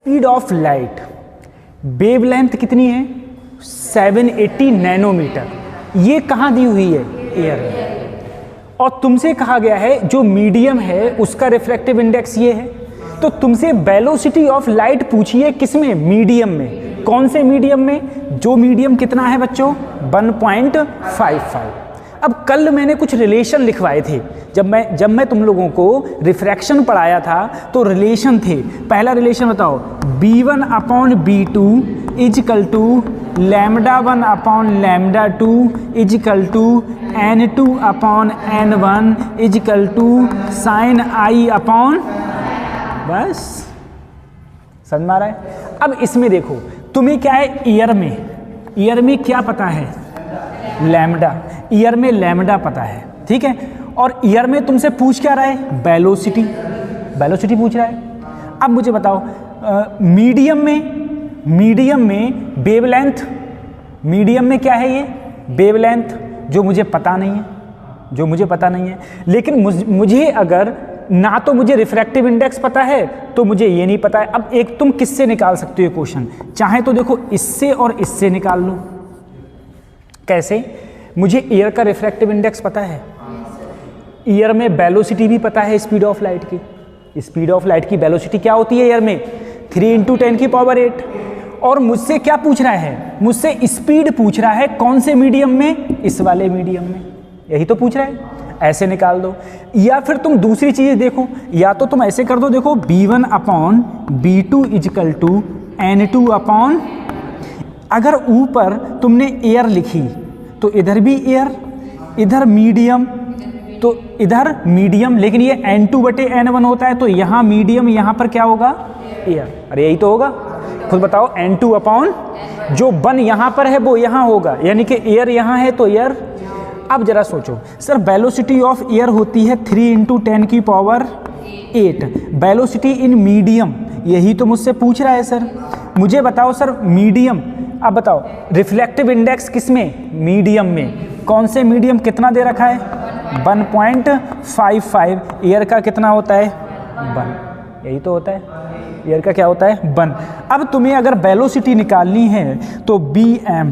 Speed of light, wavelength कितनी है 780 nanometre. ये कहाँ दी हुई है एयर में, और तुमसे कहा गया है जो मीडियम है उसका रिफ्रैक्टिव इंडेक्स ये है। तो तुमसे वेलोसिटी ऑफ लाइट पूछिए किसमें, मीडियम में। कौन से मीडियम में, जो मीडियम कितना है बच्चों 1.55। अब कल मैंने कुछ रिलेशन लिखवाए थे, जब मैं तुम लोगों को रिफ्रैक्शन पढ़ाया था तो रिलेशन थे। पहला रिलेशन बताओ, B1 upon B2 is equal to λ1 upon λ2 is equal to N2 upon N1 is equal to sine I upon, बस समझ में आ रहा है। अब इसमें देखो तुम्हें क्या है, ईयर में क्या पता है, लैम्डा, ईयर में लैम्डा पता है, ठीक है। और ईयर में तुमसे पूछ क्या रहा है, वेलोसिटी पूछ रहा है। अब मुझे बताओ मीडियम में वेवलेंथ, मीडियम में क्या है ये वेवलेंथ, जो मुझे पता नहीं है। लेकिन मुझे अगर ना तो मुझे रिफ्रैक्टिव इंडेक्स पता है तो मुझे ये नहीं पता है। अब एक तुम किससे निकाल सकते हो क्वेश्चन, चाहे तो देखो इससे और इससे निकाल लो। कैसे, मुझे एयर का रिफ्रैक्टिव इंडेक्स पता है, एयर में वेलोसिटी भी पता है स्पीड ऑफ लाइट की। स्पीड ऑफ लाइट की वेलोसिटी क्या होती है एयर में 3 × 10⁸। और मुझसे क्या पूछ रहा है, मुझसे स्पीड पूछ रहा है कौन से मीडियम में, इस वाले मीडियम में, यही तो पूछ रहा है। ऐसे निकाल दो, या फिर तुम दूसरी चीज़ देखो, या तो तुम ऐसे कर दो, देखो B1 upon B2 is equal to N2 upon, अगर ऊपर तुमने एयर लिखी तो इधर भी एयर, इधर मीडियम तो इधर मीडियम, लेकिन ये N2/N1 होता है तो यहाँ मीडियम, यहाँ पर क्या होगा एयर। अरे यही तो होगा, खुद बताओ। N2 अपॉन जो 1 यहाँ पर है वो यहाँ होगा, यानी कि एयर यहाँ है तो एयर। अब जरा सोचो सर, वेलोसिटी ऑफ एयर होती है 3 × 10⁸। वेलोसिटी इन मीडियम, यही तो मुझसे पूछ रहा है सर। मुझे बताओ सर मीडियम, अब बताओ रिफ्लेक्टिव इंडेक्स किसमें, मीडियम में। कौन से मीडियम, कितना दे रखा है 1.55। एयर का कितना होता है 1, यही तो होता है, एयर का क्या होता है 1। अब तुम्हें अगर वेलोसिटी निकालनी है तो Bm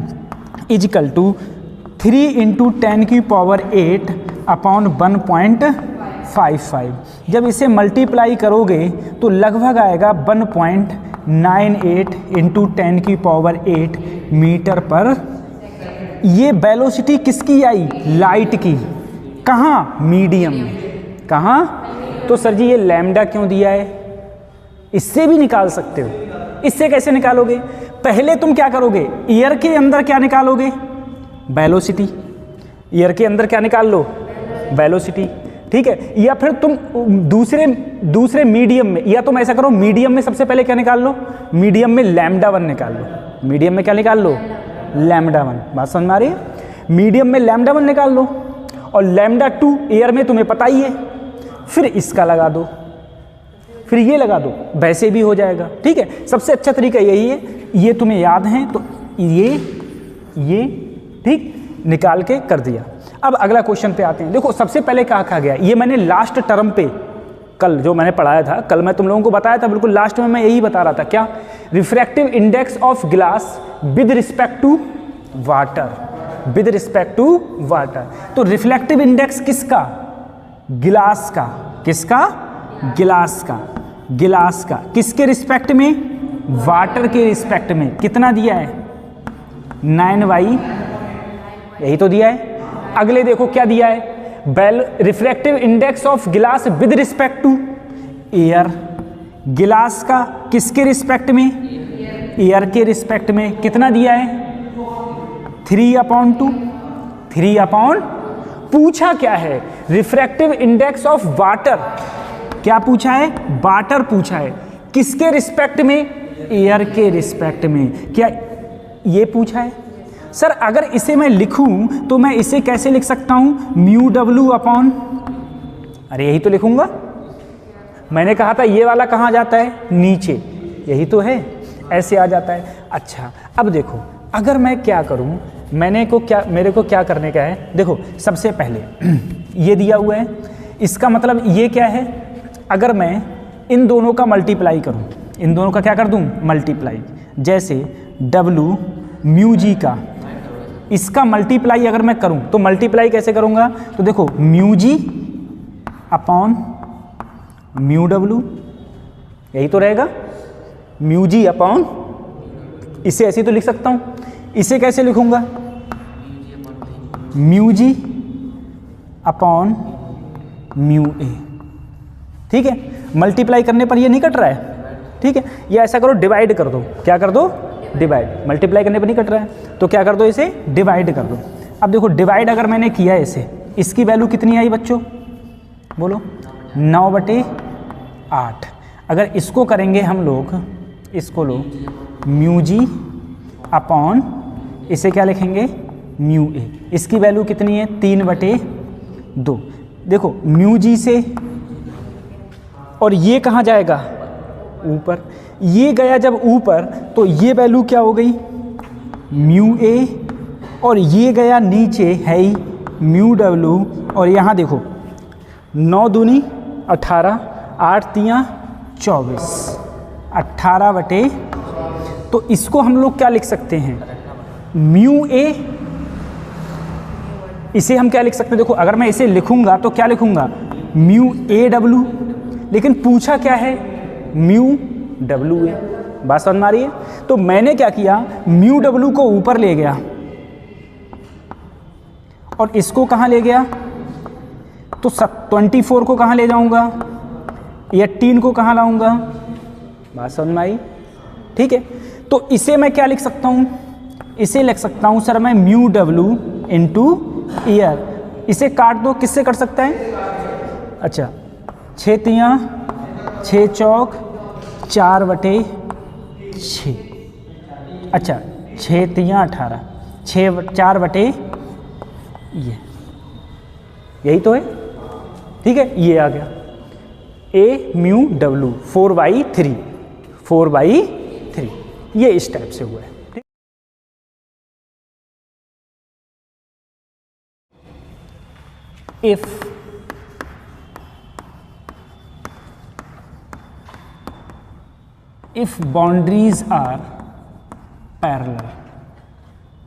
इजकल टू 3 × 10⁸ अपॉन 1.55। जब इसे मल्टीप्लाई करोगे तो लगभग आएगा 1.98 × 10⁸ मीटर पर। ये वेलोसिटी किसकी आई, लाइट की। कहाँ, मीडियम में। कहाँ, तो सर जी ये लैम्डा क्यों दिया है, इससे भी निकाल सकते हो। इससे कैसे निकालोगे, पहले तुम क्या करोगे, एयर के अंदर क्या निकालोगे, वेलोसिटी। एयर के अंदर क्या निकाल लो, वेलोसिटी, ठीक है। या फिर तुम दूसरे मीडियम में, या तुम ऐसा करो मीडियम में सबसे पहले क्या निकाल लो, मीडियम में λ1 निकाल लो। मीडियम में क्या निकाल लो, λ1। बात समझ में आ रही है, मीडियम में λ1 निकाल लो, और λ2 एयर में तुम्हें पता ही है। फिर इसका लगा दो, फिर ये लगा दो, वैसे भी हो जाएगा, ठीक है। सबसे अच्छा तरीका यही है, ये तुम्हें याद है तो ये ठीक निकाल के कर दिया। अब अगला क्वेश्चन पे आते हैं। देखो सबसे पहले क्या कहा गया, ये मैंने लास्ट टर्म पे कल जो मैंने पढ़ाया था, कल मैं तुम लोगों को बताया था, बिल्कुल लास्ट में मैं यही बता रहा था, क्या, refractive index of glass with respect to water, with respect to water. तो रिफ्लेक्टिव इंडेक्स किसका, गिलास का, किसका, गिलास का, गिलास का, किसके रिस्पेक्ट में, वाटर के रिस्पेक्ट में। कितना दिया है 9y, यही तो दिया है। अगले देखो क्या दिया है, रिफ्रैक्टिव इंडेक्स ऑफ गिलास विद रिस्पेक्ट टू एयर। गिलास का किसके रिस्पेक्ट में, एयर के रिस्पेक्ट में। कितना दिया है 3/2, 3/, पूछा क्या है, रिफ्रैक्टिव इंडेक्स ऑफ वाटर। क्या पूछा है, वाटर पूछा है, किसके रिस्पेक्ट में, एयर के रिस्पेक्ट में। क्या ये पूछा है सर, अगर इसे मैं लिखूं तो मैं इसे कैसे लिख सकता हूं, μW अपॉन, अरे यही तो लिखूंगा, मैंने कहा था ये वाला कहाँ जाता है, नीचे, यही तो है, ऐसे आ जाता है। अच्छा अब देखो, अगर मैं क्या करूं, मेरे को क्या करने का है। देखो सबसे पहले ये दिया हुआ है, इसका मतलब ये क्या है, अगर मैं इन दोनों का मल्टीप्लाई करूं, इन दोनों का क्या कर दूं, मल्टीप्लाई। जैसे W म्यू जी का, इसका मल्टीप्लाई अगर मैं करूं तो मल्टीप्लाई कैसे करूंगा, तो देखो mu G upon mu W, यही तो रहेगा, म्यू जी अपॉन, इसे ऐसे तो लिख सकता हूं, इसे कैसे लिखूंगा, mu G upon mu A. ठीक है, मल्टीप्लाई करने पर ये नहीं कट रहा है, ठीक है, या ऐसा करो डिवाइड कर दो, क्या कर दो, डिवाइड, मल्टीप्लाई करने पर नहीं कट रहा है तो क्या कर दो, इसे डिवाइड कर दो। अब देखो डिवाइड अगर मैंने किया इसे, इसकी वैल्यू कितनी आई बच्चों, बोलो 9/8। अगर इसको करेंगे हम लोग, इसको लो म्यू जी अपॉन, इसे क्या लिखेंगे, म्यू ए, इसकी वैल्यू कितनी है 3/2। देखो म्यू जी से, और ये कहाँ जाएगा, ऊपर, ये गया जब ऊपर तो ये वैल्यू क्या हो गई, म्यू ए, और ये गया नीचे है ही म्यू W, और यहाँ देखो 9 दूनी 18, 8 तियाँ 24, 18/, तो इसको हम लोग क्या लिख सकते हैं, म्यू ए, इसे हम क्या लिख सकते हैं, देखो अगर मैं इसे लिखूंगा तो क्या लिखूंगा, म्यू AW, लेकिन पूछा क्या है, म्यू WA। बात समझ में आ रही है, तो मैंने क्या किया, म्यू W को ऊपर ले गया और इसको कहाँ ले गया, तो 24 को कहाँ ले जाऊंगा, 18 को कहाँ लाऊंगा, बात समझ में आई, ठीक है। तो इसे मैं क्या लिख सकता हूँ, इसे लिख सकता हूँ सर मैं म्यू W इंटू ईयर, इसे काट दो, किससे कट सकता है, अच्छा 6 तियाँ 6 चौक 4/6, अच्छा 6 तियाँ 18, 6 4/, यही तो है, ठीक है, ये आ गया A म्यू W 4/3, 4/3, ये इस टाइप से हुआ है। if boundaries are parallel,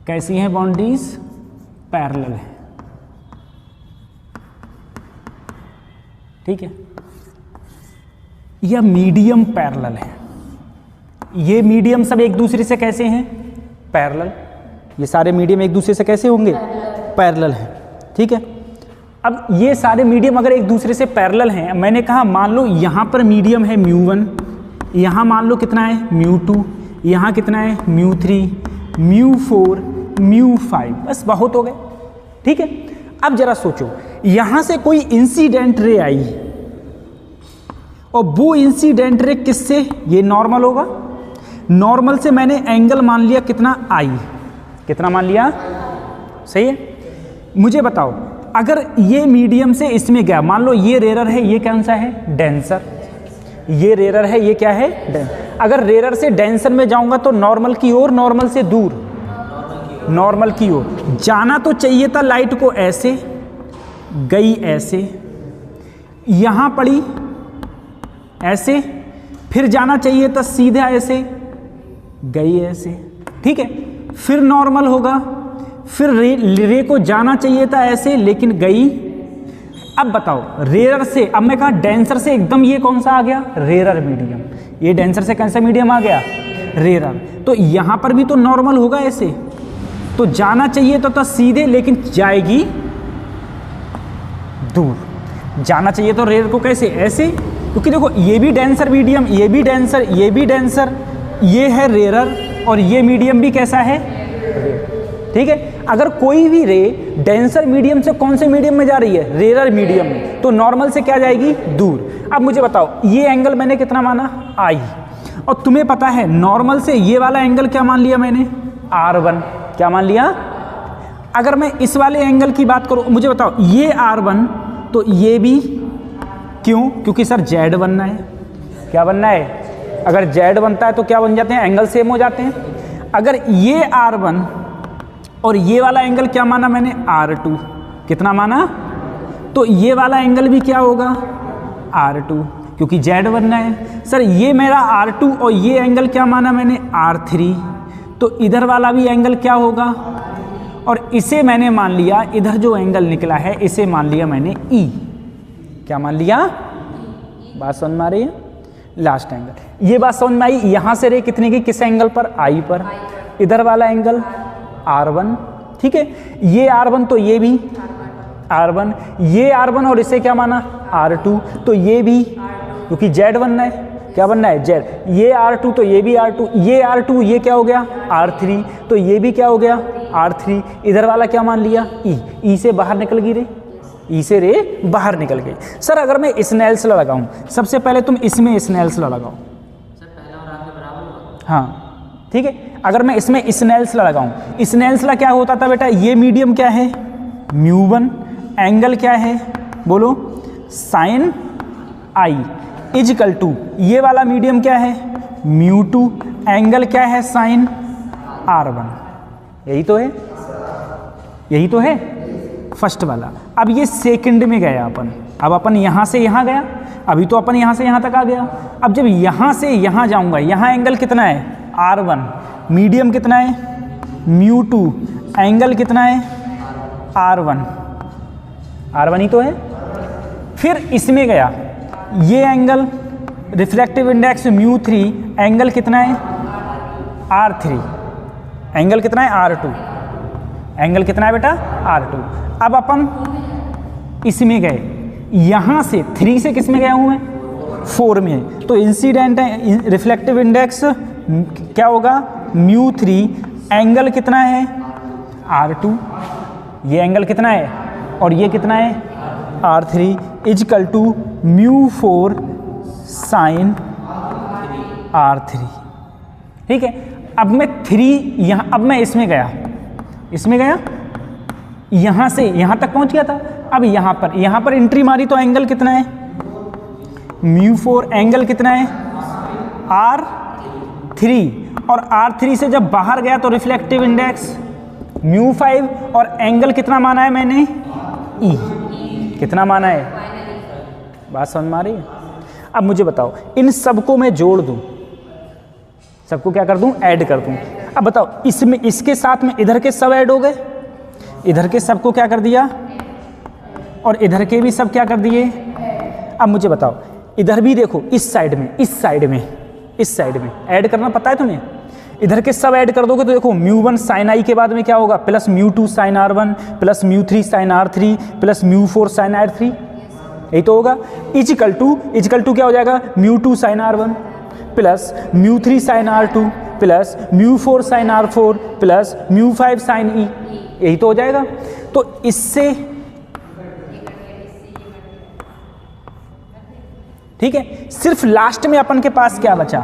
कैसी हैं बाउंड्रीज, पैरेलल है, ठीक है, या मीडियम पैरेलल है, ये मीडियम सब एक दूसरे से कैसे हैं, पैरेलल, ये सारे मीडियम एक दूसरे से कैसे होंगे, पैरेलल हैं, ठीक है। अब ये सारे मीडियम अगर एक दूसरे से पैरेलल हैं, मैंने कहा मान लो यहाँ पर मीडियम है μ1, यहाँ मान लो कितना है μ2, यहाँ कितना है μ3, μ4, μ5, बस बहुत हो गए, ठीक है। अब जरा सोचो, यहाँ से कोई इंसिडेंट रे आई और वो इंसिडेंट रे किससे, ये नॉर्मल होगा, नॉर्मल से मैंने एंगल मान लिया कितना I, कितना मान लिया, सही है। मुझे बताओ अगर ये मीडियम से इसमें गया, मान लो ये रेरर है, ये कौन सा है, डेंसर, ये रेरर है, ये क्या है, डेंसर। अगर रेरर से डेंसर में जाऊंगा तो नॉर्मल की ओर, नॉर्मल से दूर, नॉर्मल की ओर जाना तो चाहिए था, लाइट को ऐसे गई, ऐसे यहाँ पड़ी ऐसे, फिर जाना चाहिए था सीधा ऐसे गई ऐसे, ठीक है, फिर नॉर्मल होगा, फिर रे को जाना चाहिए था ऐसे लेकिन गई। अब बताओ रेरर से, अब मैं कहा डेंसर से एकदम ये कौन सा आ गया, रेरर मीडियम, ये डेंसर से कौन सा मीडियम आ गया, रेरर, तो यहाँ पर भी तो नॉर्मल होगा ऐसे, तो जाना चाहिए तो सीधे, लेकिन जाएगी दूर, जाना चाहिए तो रेरर को कैसे, ऐसे, क्योंकि देखो ये भी डेंसर मीडियम, ये भी डेंसर, ये भी डेंसर, ये है रेरर और ये मीडियम भी कैसा है, ठीक है। अगर कोई भी रे डेंसर मीडियम से कौन से मीडियम में जा रही है, रेरर मीडियम में, तो नॉर्मल से क्या जाएगी, दूर। अब मुझे बताओ ये एंगल मैंने कितना माना, I, और तुम्हें पता है नॉर्मल से ये वाला एंगल क्या मान लिया मैंने, R1, क्या मान लिया। अगर मैं इस वाले एंगल की बात करूं, मुझे बताओ ये R1, तो ये भी, क्यों, क्योंकि सर Z बनना है, क्या बनना है, अगर Z बनता है तो क्या बन जाते हैं, एंगल सेम हो जाते हैं। अगर ये R1 और ये वाला एंगल क्या माना मैंने, R2, कितना माना, तो ये वाला एंगल भी क्या होगा, R2, क्योंकि Z बनना है। सर ये मेरा R2 और ये एंगल क्या माना मैंने, R3, तो इधर वाला भी एंगल क्या होगा, और इसे मैंने मान लिया, इधर जो एंगल निकला है इसे मान लिया मैंने E। क्या मान लिया, बात समझ में आ रही है, लास्ट एंगल। ये बात समझ में आई। यहां से रे कितने की, किस एंगल पर, I पर, इधर वाला एंगल R1, ठीक है। ये R1 तो ये भी R1, ये R1 और इसे क्या माना, R2, तो ये भी, क्योंकि Z बनना है, क्या बनना है, Z। ये R2 तो ये भी R2, ये R2 ये क्या हो गया, R3, तो ये भी क्या हो गया, R3। इधर वाला क्या मान लिया, E से बाहर निकल गई रे, E से रे बाहर निकल गई। सर अगर मैं स्नेल्स लॉ लगाऊं, सबसे पहले तुम इसमें स्नेल्स लॉ लगाओ, हाँ ठीक है। अगर मैं इसमें स्नेल्स लॉ लगाऊं, स्नेल्स लॉ क्या होता था बेटा, ये मीडियम क्या है, μ1, एंगल क्या है बोलो, साइन I इजकल टू, ये वाला मीडियम क्या है, μ2, एंगल क्या है, साइन R1। यही तो है, यही तो है फर्स्ट वाला। अब ये सेकंड में गया अपन, अब अपन यहाँ से यहाँ गया, अभी तो अपन यहाँ से यहाँ तक आ गया। अब जब यहाँ से यहाँ जाऊँगा, यहाँ एंगल कितना है, R1, मीडियम कितना है, μ2, एंगल कितना है, R1 ही तो है। फिर इसमें गया, ये एंगल रिफ्लेक्टिव इंडेक्स μ3, एंगल कितना है, R3, एंगल कितना है, R2, एंगल कितना है बेटा, R2। अब अपन इसमें गए, यहाँ से 3 से किस में गया हूँ मैं, 4 में, तो इंसिडेंट रिफ्लेक्टिव इंडेक्स क्या होगा, μ3, एंगल कितना है, R2, ये एंगल कितना है, और ये कितना है, R3, is equal to μ4 sine R3, ठीक है। अब मैं 3 यहाँ, अब मैं इसमें गया, यहाँ से यहाँ तक पहुँच गया था। अब यहाँ पर एंट्री मारी तो एंगल कितना है, μ4, एंगल कितना है, R3, और R3 से जब बाहर गया तो रिफ्लेक्टिव इंडेक्स μ5, और एंगल कितना माना है मैंने, E, कितना माना है, बात समझ में आ रही है। अब मुझे बताओ, इन सबको मैं जोड़ दूं, सबको क्या कर दूं, ऐड कर दूं। अब बताओ, इसमें इसके साथ में इधर के सब ऐड हो गए, इधर के सबको क्या कर दिया, और इधर के भी सब क्या कर दिए। अब मुझे बताओ, इधर भी देखो, इस साइड में ऐड करना पता है तुम्हें, इधर के सब ऐड कर दोगे तो देखो μ1 साइन I के बाद में क्या होगा, plus μ2 sine R1, plus μ3 sine R3, plus μ4 sine R3, यही तो होगा। इजकल टू क्या हो जाएगा, μ2 sine R1, plus μ3 sine R2, plus μ4 sine R4, plus μ5 sine E, यही तो हो जाएगा। तो इससे ठीक है, सिर्फ लास्ट में अपन के पास क्या बचा,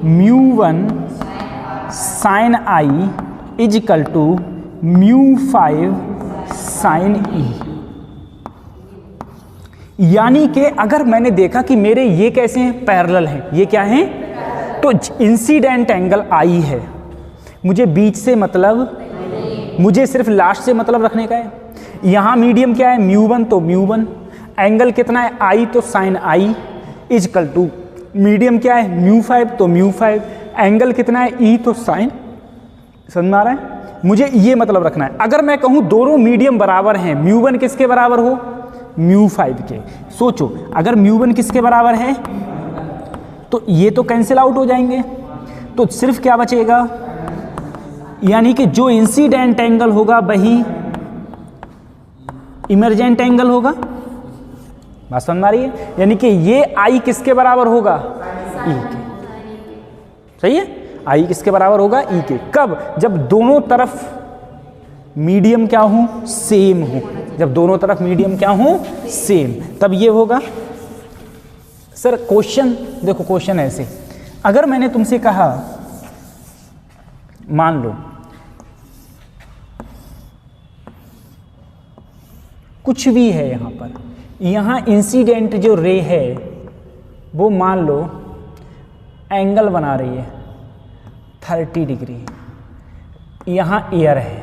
μ1 sine I is equal to μ5 sine E। यानी कि अगर मैंने देखा कि मेरे ये कैसे हैं, पैरेलल हैं, ये क्या हैं, तो इंसिडेंट एंगल I है, मुझे बीच से मतलब, मुझे सिर्फ लास्ट से मतलब रखने का है। यहाँ मीडियम क्या है, μ1, तो μ1, एंगल कितना है, I, तो sine I is equal to, medium क्या है, μ5, तो μ5, एंगल कितना है, E, तो साइन, समझ में आ रहा है, मुझे ये मतलब रखना है। अगर मैं कहूँ दोनों मीडियम बराबर हैं, μ1 किसके बराबर हो, μ5 के, सोचो अगर μ1 किसके बराबर है तो ये तो कैंसिल आउट हो जाएंगे, तो सिर्फ क्या बचेगा, यानी कि जो इंसिडेंट एंगल होगा वही इमर्जेंट एंगल होगा, बात समझ में आ रही है। यानी कि ये I किसके बराबर होगा, E के, सही है, I किसके बराबर होगा, E के। कब, जब दोनों तरफ मीडियम क्या हो, सेम हो, जब दोनों तरफ मीडियम क्या हो, सेम, तब ये होगा। सर क्वेश्चन देखो, क्वेश्चन ऐसे, अगर मैंने तुमसे कहा, मान लो कुछ भी है यहाँ पर, यहाँ इंसिडेंट जो रे है वो मान लो एंगल बना रही है 30 डिग्री, यहाँ एयर है,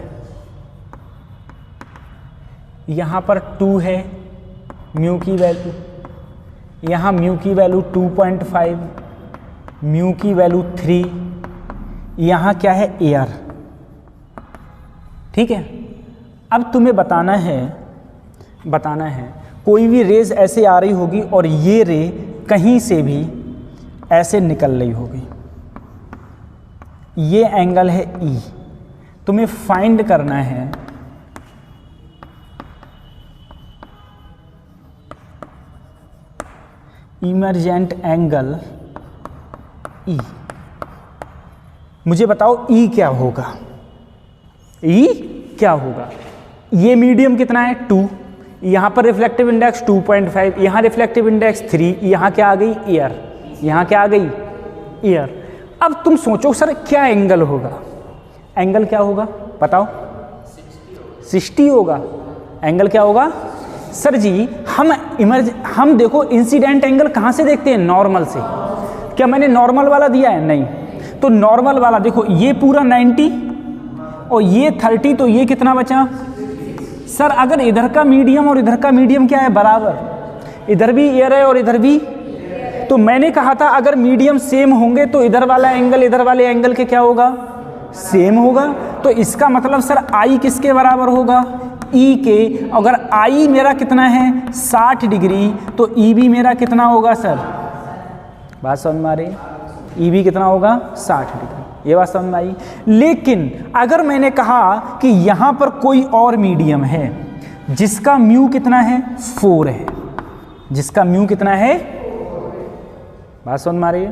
यहाँ पर 2 है म्यू की वैल्यू, यहाँ म्यू की वैल्यू 2.5, म्यू की वैल्यू 3, यहाँ क्या है एयर। ठीक है, अब तुम्हें बताना है कोई भी रेज ऐसे आ रही होगी और ये रे कहीं से भी ऐसे निकल रही होगी, ये एंगल है ई। तुम्हें फाइंड करना है इमर्जेंट एंगल ई। मुझे बताओ ई क्या होगा, ई क्या होगा। ये मीडियम कितना है 2, यहाँ पर रिफ्लेक्टिव इंडेक्स 2.5, यहाँ रिफ्लेक्टिव इंडेक्स 3, यहाँ क्या आ गई एयर, यहाँ क्या आ गई एयर। अब तुम सोचो सर क्या एंगल होगा, एंगल क्या होगा बताओ, 60 होगा। एंगल क्या होगा सर जी, हम देखो इंसिडेंट एंगल कहाँ से देखते हैं, नॉर्मल से। क्या मैंने नॉर्मल वाला दिया है, नहीं। तो नॉर्मल वाला देखो, ये पूरा 90 और ये 30, तो ये कितना बचा सर। अगर इधर का मीडियम और इधर का मीडियम क्या है बराबर, इधर भी एयर है और इधर भी, तो मैंने कहा था अगर मीडियम सेम होंगे तो इधर वाला एंगल इधर वाले एंगल के क्या होगा, सेम होगा। तो इसका मतलब सर आई किसके बराबर होगा, ई के। अगर आई मेरा कितना है 60 डिग्री, तो ई भी मेरा कितना होगा सर, बात समझ में आ रही है, ई भी कितना होगा 60 डिग्री, ये बात समझ में आई। लेकिन अगर मैंने कहा कि यहाँ पर कोई और मीडियम है जिसका म्यू कितना है 4 है, जिसका म्यू कितना है, बात समझ में आ रही है।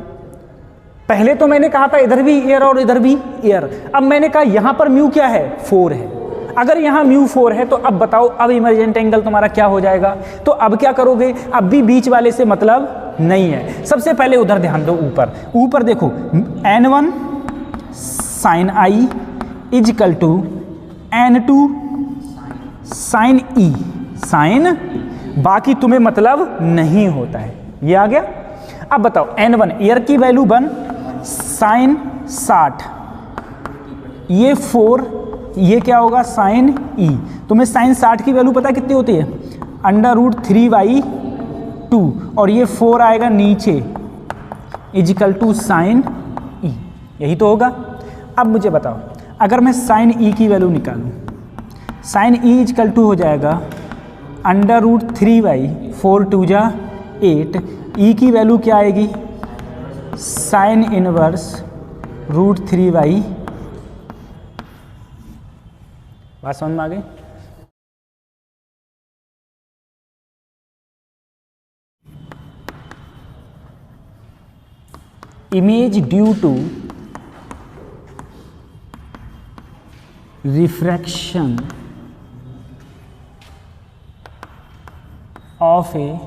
पहले तो मैंने कहा था इधर भी एयर और इधर भी एयर, अब मैंने कहा यहाँ पर म्यू क्या है 4 है। अगर यहाँ म्यू 4 है तो अब बताओ, अब इमर्जेंट एंगल तुम्हारा क्या हो जाएगा। तो अब क्या करोगे, अब भी बीच वाले से मतलब नहीं है। सबसे पहले उधर ध्यान दो, ऊपर देखो n1 sine I equal to n2 sine E, sine, बाकी तुम्हें मतलब नहीं होता है, ये आ गया। अब बताओ n1 एयर की वैल्यू 1 साइन 60, ये 4, ये क्या होगा साइन ई। तुम्हें साइन 60 की वैल्यू पता है कितनी होती है, √3/2, और ये 4 आएगा नीचे इजिकल टू साइन ई, यही तो होगा। अब मुझे बताओ अगर मैं साइन ई की वैल्यू निकालूं, साइन ई इजिकल टू हो जाएगा √3/4 2 जा 8, ई की वैल्यू क्या आएगी साइन इनवर्स √3/, बात समझ में आ गई। Image due to refraction of a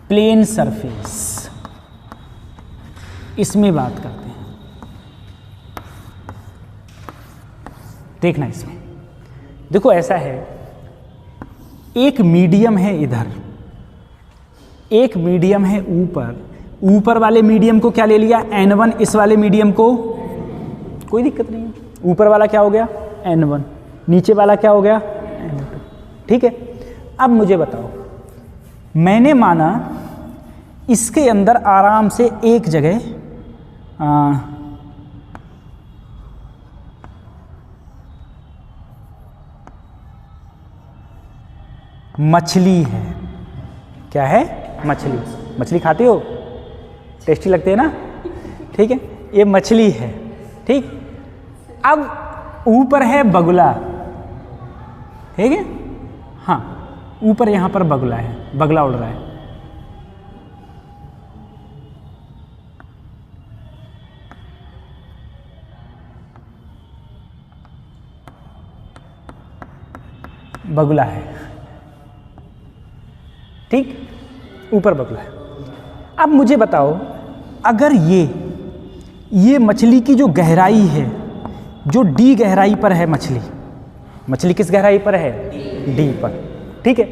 plane surface, इसमें बात करते हैं। देखना इसमें, देखो ऐसा है, एक मीडियम है इधर, एक मीडियम है ऊपर वाले मीडियम को क्या ले लिया n1, इस वाले मीडियम को कोई दिक्कत नहीं है, ऊपर वाला क्या हो गया n1, नीचे वाला क्या हो गया n2, ठीक है। अब मुझे बताओ, मैंने माना इसके अंदर आराम से एक जगह मछली है, क्या है मछली, मछली खाते हो, टेस्टी लगते है ना, ठीक है, ये मछली है, ठीक। अब ऊपर है बगुला, ठीक है, हाँ ऊपर यहाँ पर बगुला है, बगुला उड़ रहा है। बगुला है, ठीक, ऊपर बगुला है। अब मुझे बताओ, अगर ये मछली की जो गहराई है, जो डी गहराई पर है मछली किस गहराई पर है, डी पर, ठीक है।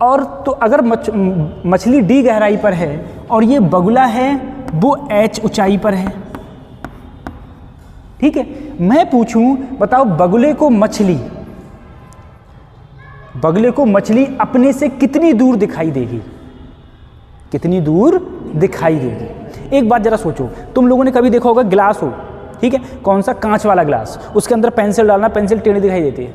और तो अगर मछली डी गहराई पर है और ये बगुला है वो एच ऊंचाई पर है, ठीक है। मैं पूछूं, बताओ बगुले को मछली अपने से कितनी दूर दिखाई देगी, कितनी दूर दिखाई देगी। एक बात जरा सोचो, तुम लोगों ने कभी देखा होगा गिलास हो, ठीक है, कौन सा, कांच वाला गिलास, उसके अंदर पेंसिल डालना, पेंसिल टेढ़ी दिखाई देती है,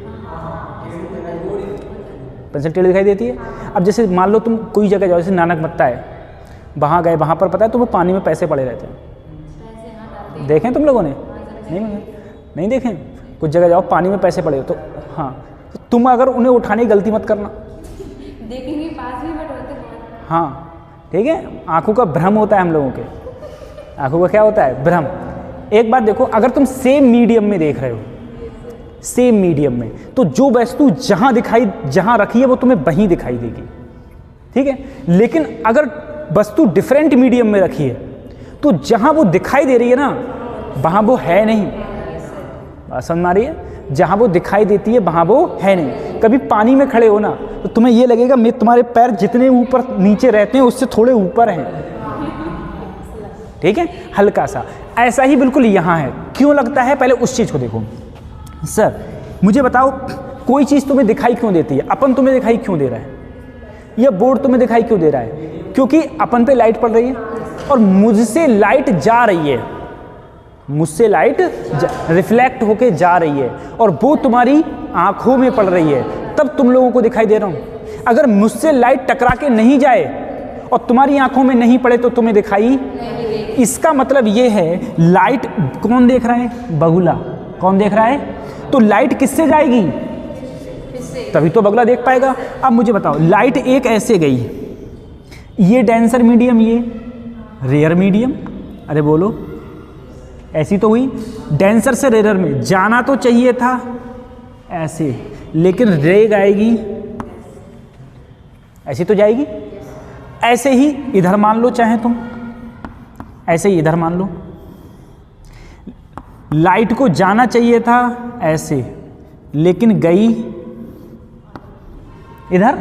पेंसिल टेढ़ी दिखाई देती है। अब जैसे मान लो तुम कोई जगह जाओ, जैसे नानक मत्ता है, वहाँ गए, वहाँ पर पता है तो वो पानी में पैसे पड़े रहते हैं, देखें तुम लोगों ने? नहीं देखें? कुछ जगह जाओ पानी में पैसे पड़े हो तो हाँ, तो तुम अगर उन्हें उठाने की गलती मत करना, देखेंगे पास में बट होते हैं। हाँ ठीक है, आंखों का भ्रम होता है हम लोगों के, आंखों का क्या होता है, भ्रम। एक बात देखो, अगर तुम सेम मीडियम में देख रहे हो, सेम मीडियम में, तो जो वस्तु जहां रखी है वो तुम्हें वहीं दिखाई देगी, ठीक है। लेकिन अगर वस्तु डिफरेंट मीडियम में रखी है तो जहां वो दिखाई दे रही है ना, वहां वो है नहीं। बात समझ में आ रही है? जहां वो दिखाई देती है वहां वो है नहीं। कभी पानी में खड़े हो ना तो तुम्हें ये लगेगा मैं तुम्हारे पैर जितने ऊपर नीचे रहते हैं उससे थोड़े ऊपर हैं, ठीक है, हल्का सा। ऐसा ही बिल्कुल यहाँ है। क्यों लगता है, पहले उस चीज़ को देखो। सर मुझे बताओ, कोई चीज़ तुम्हें दिखाई क्यों देती है? अपन तुम्हें दिखाई क्यों दे रहा है? यह बोर्ड तुम्हें दिखाई क्यों दे रहा है? क्योंकि अपन पे लाइट पड़ रही है और मुझसे लाइट जा रही है, मुझसे लाइट रिफ्लेक्ट होके जा रही है और वो तुम्हारी आंखों में पड़ रही है, तब तुम लोगों को दिखाई दे रहा हूँ। अगर मुझसे लाइट टकरा के नहीं जाए और तुम्हारी आंखों में नहीं पड़े तो तुम्हें दिखाई, इसका मतलब ये है लाइट कौन देख रहा है? बगुला। कौन देख रहा है? तो लाइट किससे जाएगी? तभी तो बगुला देख पाएगा। अब मुझे बताओ, लाइट एक ऐसे गई, ये डेंसर मीडियम, ये रेयर मीडियम, अरे बोलो, ऐसी तो हुई। डेंसर से रेयर में जाना तो चाहिए था ऐसे, लेकिन रे जाएगी ऐसी तो जाएगी। ऐसे ही इधर मान लो, चाहे तुम ऐसे ही इधर मान लो, लाइट को जाना चाहिए था ऐसे, लेकिन गई इधर,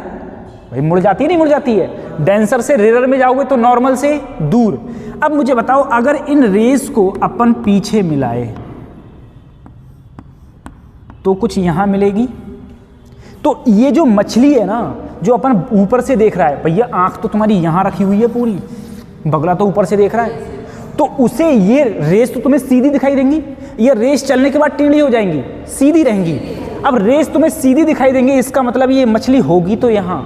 भाई मुड़ जाती है, नहीं मुड़ जाती है? डेंसर से रेयर में जाओगे तो नॉर्मल से दूर। अब मुझे बताओ, अगर इन रेस को अपन पीछे मिलाए तो कुछ यहां मिलेगी। तो ये जो मछली है ना, जो अपन ऊपर से देख रहा है, भैया आंख तो तुम्हारी यहां रखी हुई है पूरी, बगला तो ऊपर से देख रहा है, तो उसे ये रेस तो तुम्हें सीधी दिखाई देंगी। ये रेस चलने के बाद टेढ़ी हो जाएंगी, सीधी रहेंगी। अब रेस तुम्हें सीधी दिखाई देंगी, इसका मतलब ये मछली होगी तो यहां,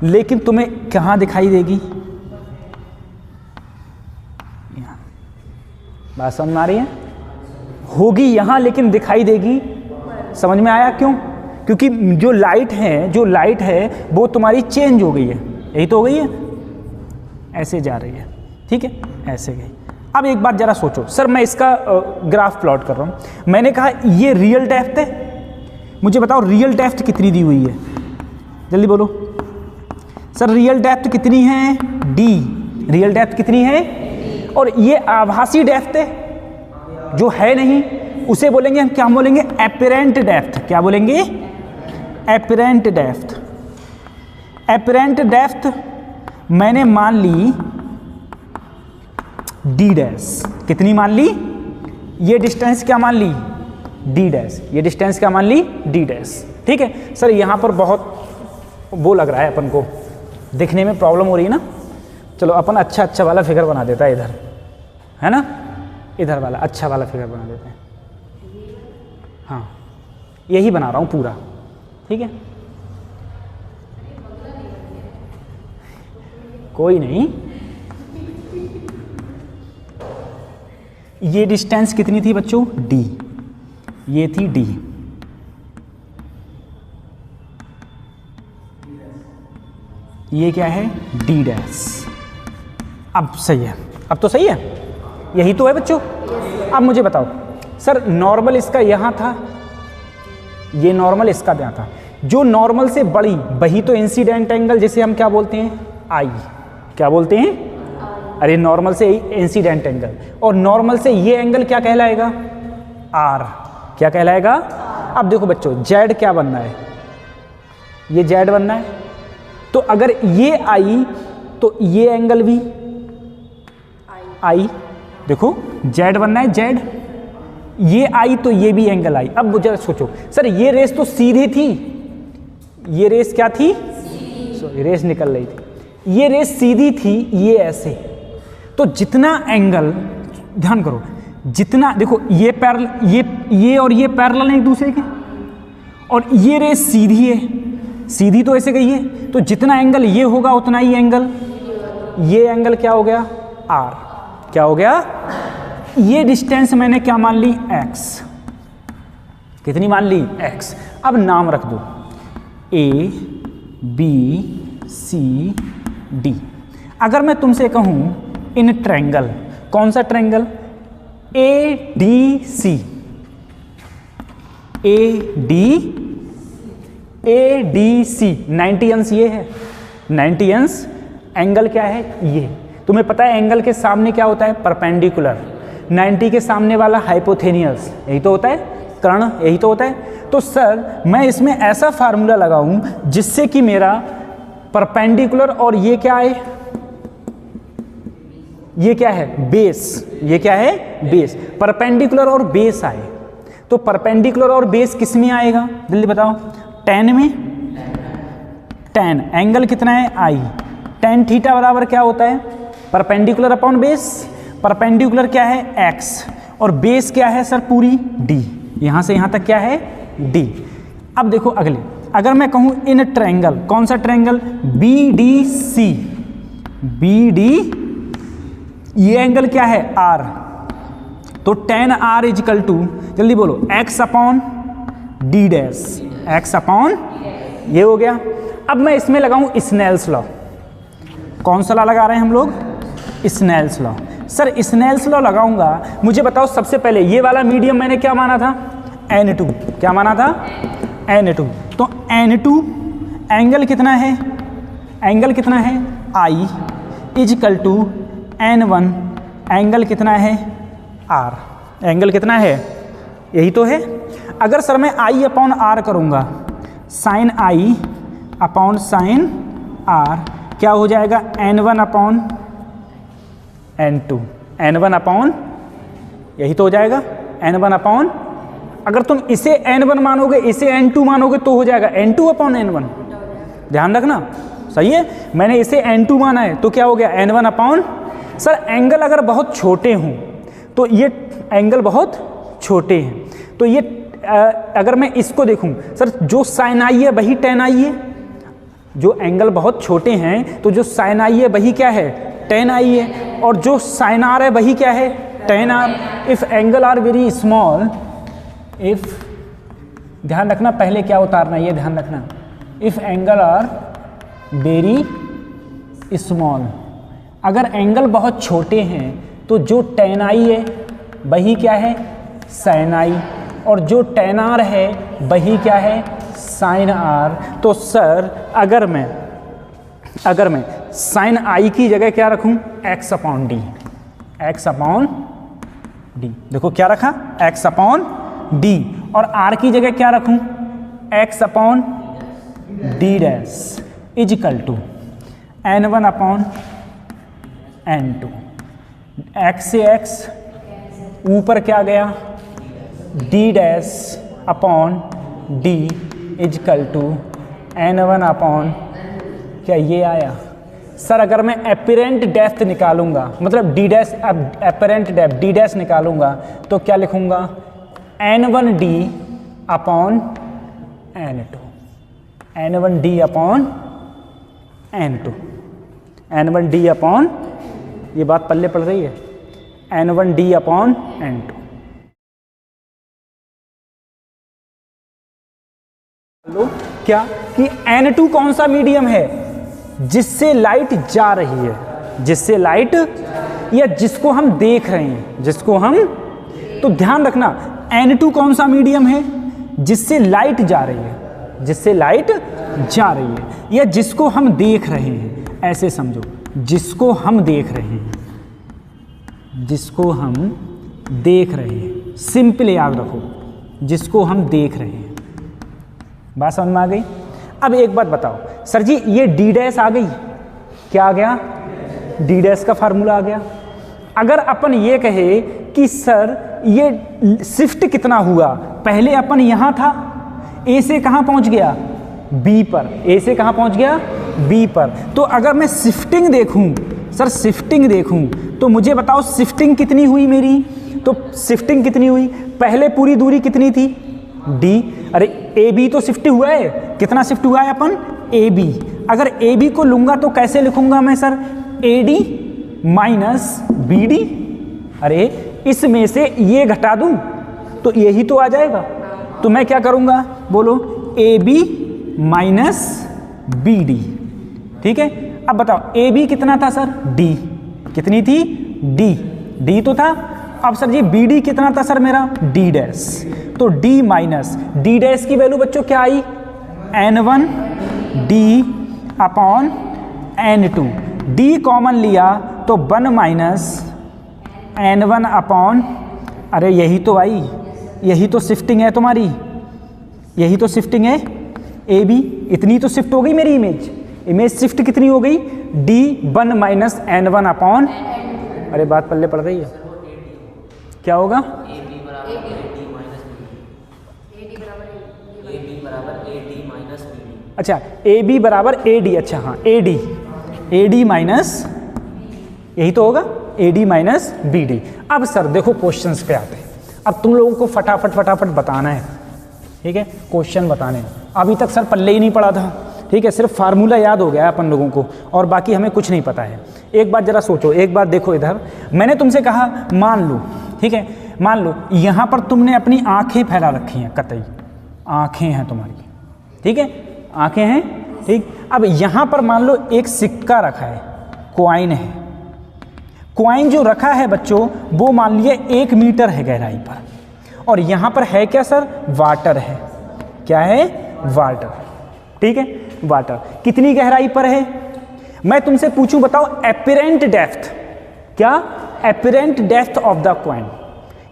लेकिन तुम्हें कहां दिखाई देगी? यहां। बात समझ में आ रही है? होगी यहां लेकिन दिखाई देगी। समझ में आया क्यों? क्योंकि जो लाइट है वो तुम्हारी चेंज हो गई है, यही तो हो गई है, ऐसे जा रही है, ठीक है, ऐसे गई। अब एक बात जरा सोचो, सर मैं इसका ग्राफ प्लॉट कर रहा हूं। मैंने कहा ये रियल डेप्थ है, मुझे बताओ रियल डेप्थ कितनी दी हुई है? जल्दी बोलो सर, रियल डेप्थ कितनी है? डी। रियल डेप्थ कितनी है? और ये आभासी डेप्थ है जो है नहीं, उसे बोलेंगे हम, क्या बोलेंगे? Apparent depth. क्या बोलेंगे? Apparent depth. एपरेंट डेप्थ मैंने मान ली डी डैश। कितनी मान ली? ये डिस्टेंस क्या मान ली? D dash. ये डिस्टेंस क्या मान ली? D dash. ठीक है सर, यहाँ पर बहुत वो लग रहा है, अपन को दिखने में प्रॉब्लम हो रही है ना। चलो अपन अच्छा वाला फिगर बना देता है इधर, है ना, इधर वाला अच्छा वाला फिगर बना देते हैं। हाँ यही बना रहा हूँ पूरा, ठीक है, कोई नहीं। ये डिस्टेंस कितनी थी बच्चों? डी। ये थी डी। ये क्या है? D dash. अब सही है, अब तो सही है, यही तो है बच्चों। अब मुझे बताओ सर, नॉर्मल इसका यहाँ था, ये नॉर्मल इसका यहाँ था, जो नॉर्मल से बड़ी वही तो इंसिडेंट एंगल, जिसे हम क्या बोलते हैं? आई। क्या बोलते हैं? अरे नॉर्मल से इंसिडेंट एंगल, और नॉर्मल से ये एंगल क्या कहलाएगा? आर। क्या कहलाएगा? अब देखो बच्चों, जेड क्या बनना है? ये जेड बनना है, तो अगर ये आई तो ये एंगल भी आई। देखो जेड बनना है, जेड, ये आई तो ये भी एंगल आई। अब मुझे सोचो सर, ये रेस तो सीधी थी, ये रेस क्या थी? सॉरी, रेस निकल रही थी, ये रेस सीधी थी, ये ऐसे, तो जितना एंगल, ध्यान करो, जितना देखो ये पैरेलल, ये और ये पैरेलल हैं एक दूसरे के, और ये रेस सीधी है, सीधी तो ऐसे गई है, तो जितना एंगल ये होगा उतना ही एंगल, ये एंगल क्या हो गया, आर, क्या हो गया, ये डिस्टेंस मैंने क्या मान ली, x, कितनी मान ली, x। अब नाम रख दो A B C D। अगर मैं तुमसे कहूं इन ट्रायंगल, कौन सा ट्रायंगल, ADC, ADC 90 अंश ये है, 90 अंश एंगल क्या है, ये। तुम्हें पता है एंगल के सामने क्या होता है, परपेंडिकुलर, 90 के सामने वाला हाइपोथेनियस, यही तो होता है, कर्ण, यही तो होता है। तो सर मैं इसमें ऐसा फार्मूला लगाऊं जिससे कि मेरा परपेंडिकुलर और ये क्या है, ये क्या है, बेस, ये क्या है, बेस, परपेंडिकुलर और बेस आए। तो परपेंडिकुलर और बेस किस में आएगा, जल्दी बताओ, tan में, tan एंगल कितना है, I, tan थीटा बराबर क्या होता है, परपेंडिकुलर अपॉन बेस, परपेंडिकुलर क्या है, x, और बेस क्या है सर, पूरी d, यहां से यहां तक क्या है, d। अब देखो अगले, अगर मैं कहूं इन ट्रायंगल, कौन सा ट्रायंगल, BDC, BD, ये एंगल क्या है, r, तो tan r इजिकल टू, जल्दी बोलो, x upon d dash, x upon, ये हो गया। अब मैं इसमें लगाऊं स्नेल्स लॉ, कौन सा लॉ लगा रहे हैं हम लोग, Snell's law. Sir Snell's law लगाऊंगा, मुझे बताओ सबसे पहले ये वाला मीडियम मैंने क्या माना था, N2, क्या माना था, N2, तो N2 एंगल कितना है, एंगल कितना है, I is equal to N1 angle कितना है, R, एंगल कितना है, यही तो है। अगर सर मैं I अपॉन R करूंगा, sine I upon sine R क्या हो जाएगा, N1 upon N2, N1 upon, यही तो हो जाएगा, N1 अपॉन, अगर तुम इसे N1 मानोगे, इसे N2 मानोगे तो हो जाएगा N2 अपॉन N1, ध्यान रखना, सही है। मैंने इसे N2 माना है तो क्या हो गया, N1 अपॉन। सर एंगल अगर बहुत छोटे हों तो ये एंगल बहुत छोटे हैं, तो ये अगर मैं इसको देखूं, सर जो साइन आई है वही टेन आई है, जो एंगल बहुत छोटे हैं तो जो साइन आई है वही क्या है, टेन आई है, और जो साइन आर है वही क्या है, tan R. If angle are very small, if, ध्यान रखना पहले क्या उतारना है, ये ध्यान रखना, if angle are very small, अगर एंगल बहुत छोटे हैं तो जो टेन आई है वही क्या है, साइन आई, और जो टेन आर है वही क्या है, साइन आर। तो सर अगर मैं साइन आई की जगह क्या रखूं, x upon D, x upon D, देखो क्या रखा, x अपॉन डी, और r की जगह क्या रखूं, x upon D dash equal to N1 upon N2, x से x ऊपर क्या गया, d dash upon d equal to N1 upon, क्या ये आया। सर अगर मैं एपरेंट डेप्थ निकालूंगा, मतलब d dash, apparent depth d dash निकालूंगा तो क्या लिखूंगा, N1d upon N2, N1d upon N2, N1d upon, ये बात पल्ले पड़ रही है, N1d अपॉन N2। लो क्या कि N2 कौन सा मीडियम है, जिससे लाइट जा रही है, जिससे लाइट, या जिसको हम देख रहे हैं, जिसको हम, तो ध्यान रखना N2 कौन सा मीडियम है, जिससे लाइट जा रही है, जिससे लाइट जा रही है, या जिसको हम देख रहे हैं, ऐसे समझो, जिसको हम देख रहे हैं, जिसको हम देख रहे हैं, सिंपल याद रखो, जिसको हम देख रहे हैं। बात समझ में आ गई। अब एक बात बताओ सर जी, ये डी डैश आ गई, क्या आ गया, डी डैश का फार्मूला आ गया। अगर अपन ये कहे कि सर ये शिफ्ट कितना हुआ, पहले अपन यहां था, ए से कहां पहुंच गया, बी पर, ए से कहां पहुंच गया, बी पर। तो अगर मैं शिफ्टिंग देखूं सर, शिफ्टिंग देखूं तो मुझे बताओ शिफ्टिंग कितनी हुई मेरी। तो शिफ्टिंग कितनी हुई, पहले पूरी दूरी कितनी थी डी। अरे ए बी तो शिफ्ट हुआ है, कितना शिफ्ट हुआ है अपन ए बी। अगर ए बी को लूंगा तो कैसे लिखूंगा मैं sir, A D minus B D. अरे इसमें से ये घटा दूं तो यही तो आ जाएगा। तो मैं क्या करूंगा बोलो, A B minus B D. ठीक है, अब बताओ ए बी कितना था सर, डी कितनी थी, डी, डी तो था। अब सर जी बी डी कितना था सर मेरा, डी डैश। तो डी माइनस डी डैश की वैल्यू बच्चों क्या आई, n1 D upon n2। D common लिया तो 1 माइनस n1 अपॉन, अरे यही तो आई, यही तो शिफ्टिंग है तुम्हारी, यही तो शिफ्टिंग है ए बी। इतनी तो शिफ्ट हो गई मेरी इमेज, इमेज शिफ्ट कितनी हो गई, डी 1 माइनस n1 अपॉन, अरे बात पल्ले पड़ रही है, क्या होगा, अच्छा ए बी बराबर ए डी, अच्छा हाँ ए डी माइनस, यही तो होगा A D minus B D. अब सर देखो क्वेश्चंस पे आते हैं, अब तुम लोगों को फटाफट बताना है। ठीक है, क्वेश्चन बताने हैं। अभी तक सर पल्ले ही नहीं पड़ा था, ठीक है, सिर्फ फार्मूला याद हो गया है अपन लोगों को और बाकी हमें कुछ नहीं पता है। एक बात जरा सोचो, एक बात देखो इधर, मैंने तुमसे कहा मान लो, ठीक है, मान लो यहाँ पर तुमने अपनी आंखें फैला रखी हैं, कतई आंखें हैं तुम्हारी, ठीक है, आंखें हैं, ठीक। अब यहाँ पर मान लो एक सिक्का रखा है, क्वाइन है, क्वाइन जो रखा है बच्चों वो मान लिया 1 मीटर है गहराई पर, और यहाँ पर है क्या सर, वाटर है, क्या है, वाटर, ठीक है, वाटर कितनी गहराई पर है। मैं तुमसे पूछूं बताओ एपरेंट डेप्थ, क्या apparent depth of the coin,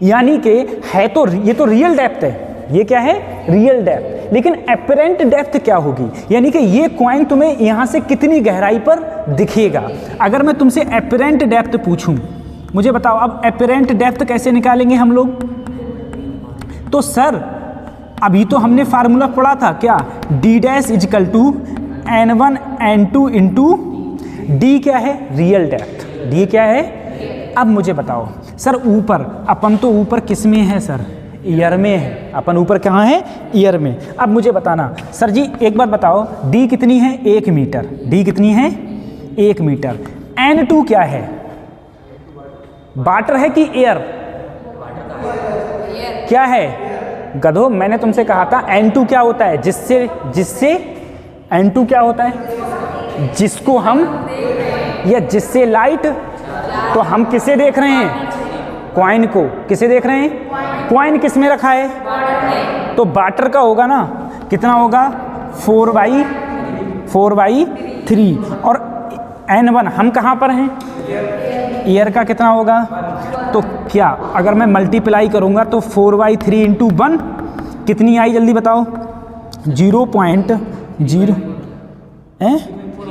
यानी कि है तो ये तो रियल डेप्थ है, ये क्या है, रियल डेप्थ, लेकिन एपरेंट डेप्थ क्या होगी, यानी कि ये क्वाइन तुम्हें यहाँ से कितनी गहराई पर दिखेगा। अगर मैं तुमसे एपरेंट डेप्थ पूछूं, मुझे बताओ अब एपरेंट डेप्थ कैसे निकालेंगे हम लोग। तो सर अभी तो हमने फार्मूला पढ़ा था क्या, D dash equal to n1 n2 into D, क्या है, रियल डेप्थ, डी क्या है। अब मुझे बताओ सर ऊपर, अपन तो ऊपर किस में है सर, ईयर में है, अपन ऊपर कहाँ है, ईयर में। अब मुझे बताना सर जी एक बार बताओ, डी कितनी है, 1 मीटर, डी कितनी है, 1 मीटर। n2 क्या है, वाटर है कि एयर, क्या है गधो, मैंने तुमसे कहा था n2 क्या होता है, जिससे n2 क्या होता है, जिसको हम, या जिससे लाइट, तो हम किसे देख रहे हैं, क्वाइन को, किसे देख रहे हैं, क्वाइन किस में रखा है, तो वाटर का होगा ना, कितना होगा 4/3, और n1 हम कहाँ पर हैं, ईयर का कितना होगा, तो क्या अगर मैं मल्टीप्लाई करूंगा तो 4/3 इंटू 1 कितनी आई, जल्दी बताओ, 0.0 है,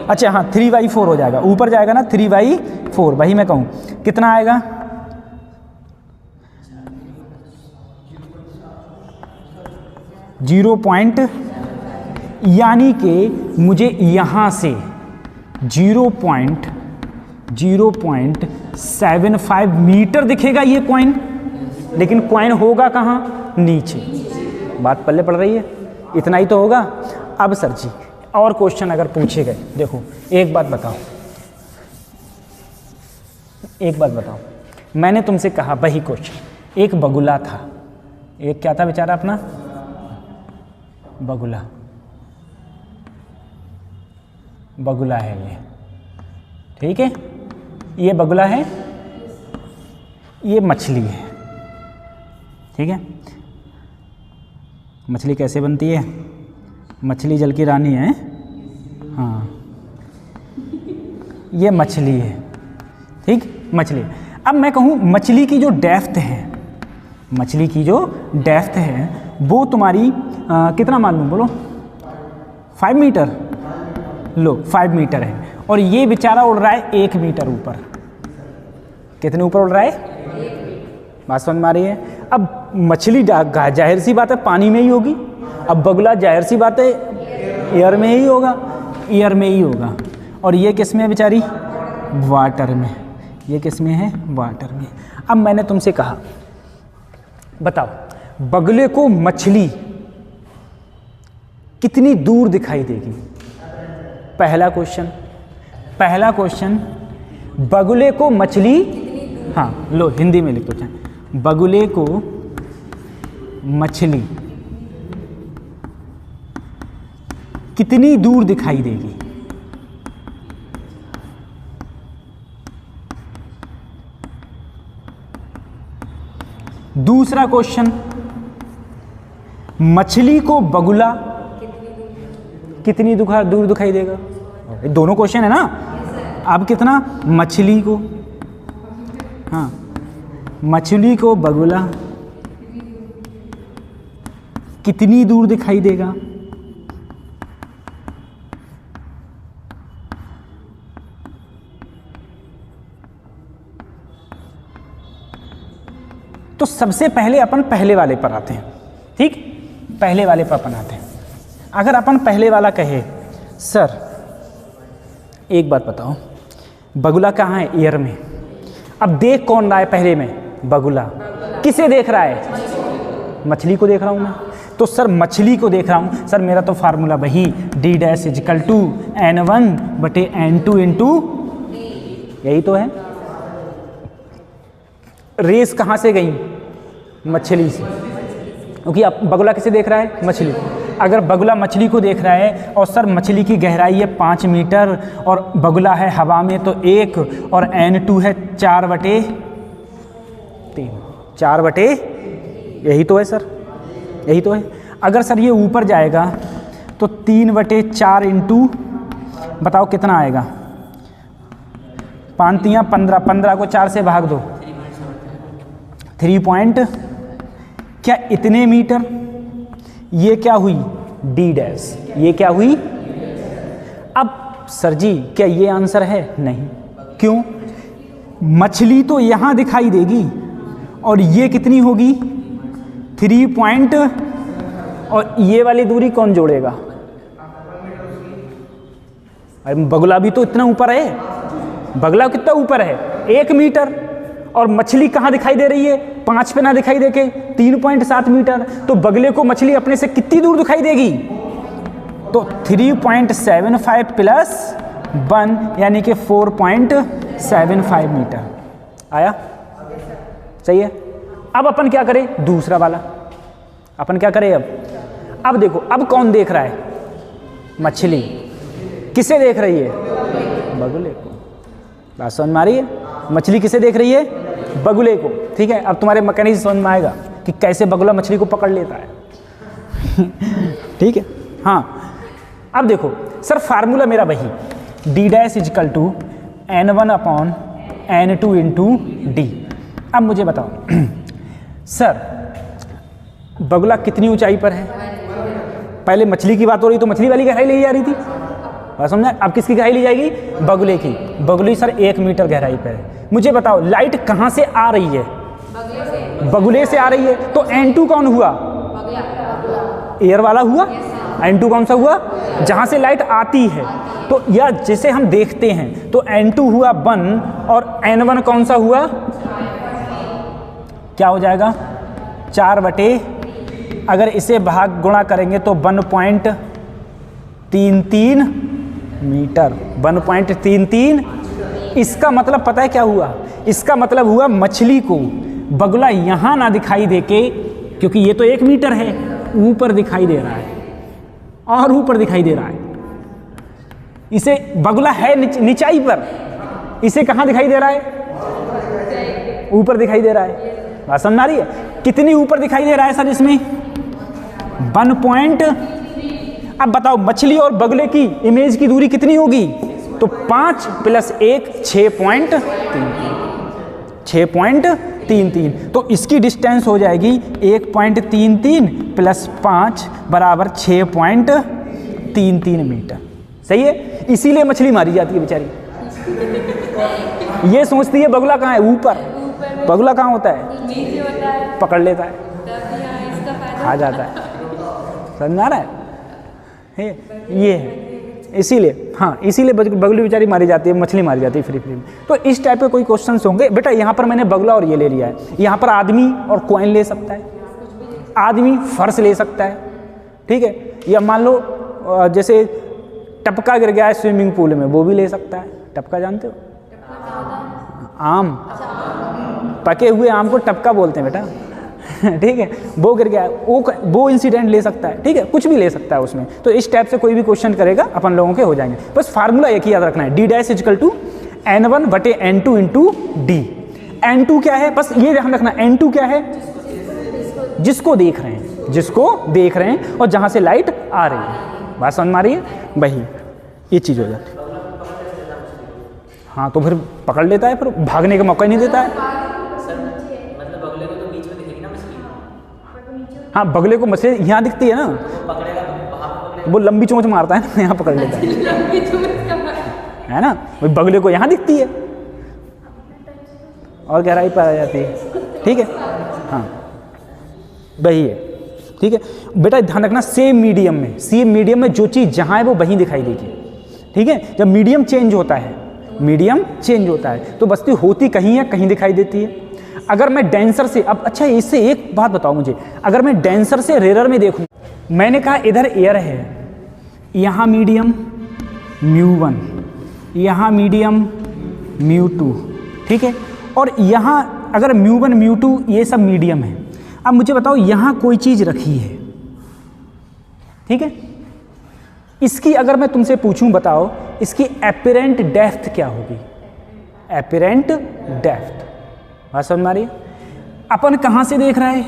अच्छा हाँ 3/4 हो जाएगा, ऊपर जाएगा ना 3/4, वही मैं कहूँ कितना आएगा, 0 पॉइंट, यानी कि मुझे यहाँ से 0.75 मीटर दिखेगा ये कॉइन, लेकिन कॉइन होगा कहाँ, नीचे। बात पल्ले पड़ रही है, इतना ही तो होगा। अब सर जी और क्वेश्चन अगर पूछे गए, देखो एक बात बताओ, मैंने तुमसे कहा वही क्वेश्चन, एक बगुला था, एक क्या था बेचारा अपना, बगुला है ये, ठीक है, ये बगुला है, ये मछली है, ठीक है। मछली कैसे बनती है, मछली जल की रानी है, हाँ ये मछली है, ठीक, मछली। अब मैं कहूँ मछली की जो डेप्थ है, वो तुम्हारी कितना मान लूँ बोलो, 5 मीटर, लो 5 मीटर है, और ये बेचारा उड़ रहा है 1 मीटर ऊपर, कितने ऊपर उड़ रहा है, बात समझ में आ रही है। अब मछली जाहिर सी बात है पानी में ही होगी, अब बगुला जाहिर सी बात है एयर में ही होगा, एयर में ही होगा। और ये किस में है बेचारी? वाटर में। ये किस में है? वाटर में। अब मैंने तुमसे कहा बताओ बगुले को मछली कितनी दूर दिखाई देगी? पहला क्वेश्चन बगुले को मछली, हाँ लो हिंदी में लिख दो चाहे, बगुले को मछली कितनी दूर दिखाई देगी? दूसरा क्वेश्चन मछली को बगुला कितनी दूर दिखाई देगा? दोनों क्वेश्चन है ना। अब कितना? मछली को, हाँ मछली को बगुला कितनी दूर दिखाई देगा? तो सबसे पहले अपन पहले वाले पर आते हैं, ठीक? पहले वाले पर अपन आते हैं। अगर अपन पहले वाला कहे सर एक बात बताओ बगुला कहाँ है? एयर में। अब देख कौन रहा है पहले में? बगुला। किसे देख रहा है? मछली को देख रहा हूँ मैं। तो सर मछली को देख रहा हूँ सर, मेरा तो फार्मूला वही D dash equal to N1 बटे N2 इंटू, यही तो है। रेस कहाँ से गई? मछली से, क्योंकि अब बगुला किसे देख रहा है? मछली। अगर बगुला मछली को देख रहा है और सर मछली की गहराई है 5 मीटर और बगुला है हवा में तो 1 और N2 है 4/3, 4/, यही तो है सर, यही तो है। अगर सर ये ऊपर जाएगा तो 3/4 इंटू, बताओ कितना आएगा? 5 3 15, 15 को 4 से भाग दो, 3 पॉइंट क्या इतने मीटर। ये क्या हुई? D dash. ये क्या हुई? अब सर जी क्या ये आंसर है? नहीं। क्यों? मछली तो यहां दिखाई देगी और ये कितनी होगी? 3 पॉइंट, और ये वाली दूरी कौन जोड़ेगा? अरे बगुला भी तो इतना ऊपर है। बगुला कितना ऊपर है? 1 मीटर। और मछली कहाँ दिखाई दे रही है? 5 पे ना दिखाई देके 3.7 मीटर। तो बगले को मछली अपने से कितनी दूर दिखाई देगी? तो 3.75 प्लस 1 यानी कि 4.75 मीटर आया। सही है। अब अपन क्या करें? दूसरा वाला अपन क्या करें? अब देखो अब कौन देख रहा है? मछली। किसे देख रही है? बगुले को। बात समझ में आ रही है? मछली किसे देख रही है? बगुले को। ठीक है। अब तुम्हारे मैकेनिज्म समझ में आएगा कि कैसे बगुला मछली को पकड़ लेता है। ठीक है। हाँ अब देखो सर फार्मूला मेरा वही D dash equal to N1 upon N2 into D। अब मुझे बताओ सर बगुला कितनी ऊंचाई पर है? पहले मछली की बात हो रही तो मछली वाली गहराई ली जा रही थी, बात समझा? अब किसकी गहराई ली जाएगी? बगुले की। बगुले सर 1 मीटर गहराई पर है। मुझे बताओ लाइट कहाँ से आ रही है? बगुले से आ रही है। तो N2 कौन हुआ? एयर वाला हुआ। N2 कौन सा हुआ? जहाँ से लाइट आती है। तो या जिसे हम देखते हैं तो N2 हुआ 1 और N1 कौन सा हुआ? क्या हो जाएगा? 4/, अगर इसे भाग गुणा करेंगे तो 1.33 मीटर। 1.33। इसका मतलब पता है क्या हुआ? इसका मतलब हुआ मछली को बगुला यहाँ ना दिखाई देके, क्योंकि ये तो 1 मीटर है, ऊपर दिखाई दे रहा है और ऊपर दिखाई दे रहा है। इसे बगुला है निचाई पर, इसे कहाँ दिखाई दे रहा है? ऊपर दिखाई दे रहा है। बात समझ आ रही है? कितनी ऊपर दिखाई दे रहा है सर इसमें? 1 पॉइंट। अब बताओ मछली और बगुले की इमेज की दूरी कितनी होगी? तो 5 + 1 6.33। तो इसकी डिस्टेंस हो जाएगी 1.33 + 5 बराबर 6.33 मीटर। सही है। इसीलिए मछली मारी जाती है बेचारी। ये सोचती है बगुला कहाँ है? ऊपर। बगुला कहाँ होता है? नीचे होता है, पकड़ लेता है, तब यहाँ इसका फायदा खा जाता है। समझ में आ रहा है? ये है। इसीलिए हाँ, इसीलिए बगुली बेचारी मारी जाती है, मछली मारी जाती है फ्री फ्री में। तो इस टाइप के कोई क्वेश्चंस होंगे बेटा। यहाँ पर मैंने बगुला और ये ले लिया है, यहाँ पर आदमी और कॉइन ले सकता है, आदमी फर्श ले सकता है, ठीक है। या मान लो जैसे टपका गिर गया है स्विमिंग पूल में, वो भी ले सकता है। टपका जानते हो? आम, पके हुए आम को टपका बोलते हैं बेटा, ठीक है। वो गिर गया, वो इंसिडेंट ले सकता है, ठीक है, कुछ भी ले सकता है उसमें। तो इस टाइप से कोई भी क्वेश्चन करेगा अपन लोगों के हो जाएंगे। बस फार्मूला एक ही याद रखना है, D dash equal to N1 बटे N2 इंटू डी। N2 क्या है, बस ये ध्यान रखना, N2 क्या है? जिसको देख रहे हैं, जिसको देख रहे हैं और जहां से लाइट आ रही है। बात समझ में आ रही है? वही ये चीज हो जाती है। हाँ, तो फिर पकड़ लेता है, फिर भागने का मौका ही नहीं देता है। हाँ, बगले को मछली यहाँ दिखती है ना, वो लंबी चोंच मारता है ना, यहाँ पकड़ लेता है ना, वो बगले को यहाँ दिखती है और गहराई पर आ जाती है, ठीक है। हाँ, वही है, ठीक है बेटा। ध्यान रखना, सेम मीडियम में जो चीज़ जहाँ है वो वहीं दिखाई देगी, ठीक है। जब मीडियम चेंज होता है तो वस्तु होती कहीं है, कहीं दिखाई देती है। अगर मैं डेंसर से, अब अच्छा इससे एक बात बताओ मुझे, अगर मैं डेंसर से रेयर में देखूं, मैंने कहा इधर एयर है, यहाँ मीडियम μ1, यहाँ मीडियम μ2, ठीक है, और यहाँ अगर μ1 μ2 ये सब मीडियम है। अब मुझे बताओ यहाँ कोई चीज़ रखी है, ठीक है, इसकी अगर मैं तुमसे पूछूं, बताओ इसकी एपरेंट डेप्थ क्या होगी? एपरेंट डेप्थ, बात समझ में आ रही है? अपन कहाँ से देख रहा है?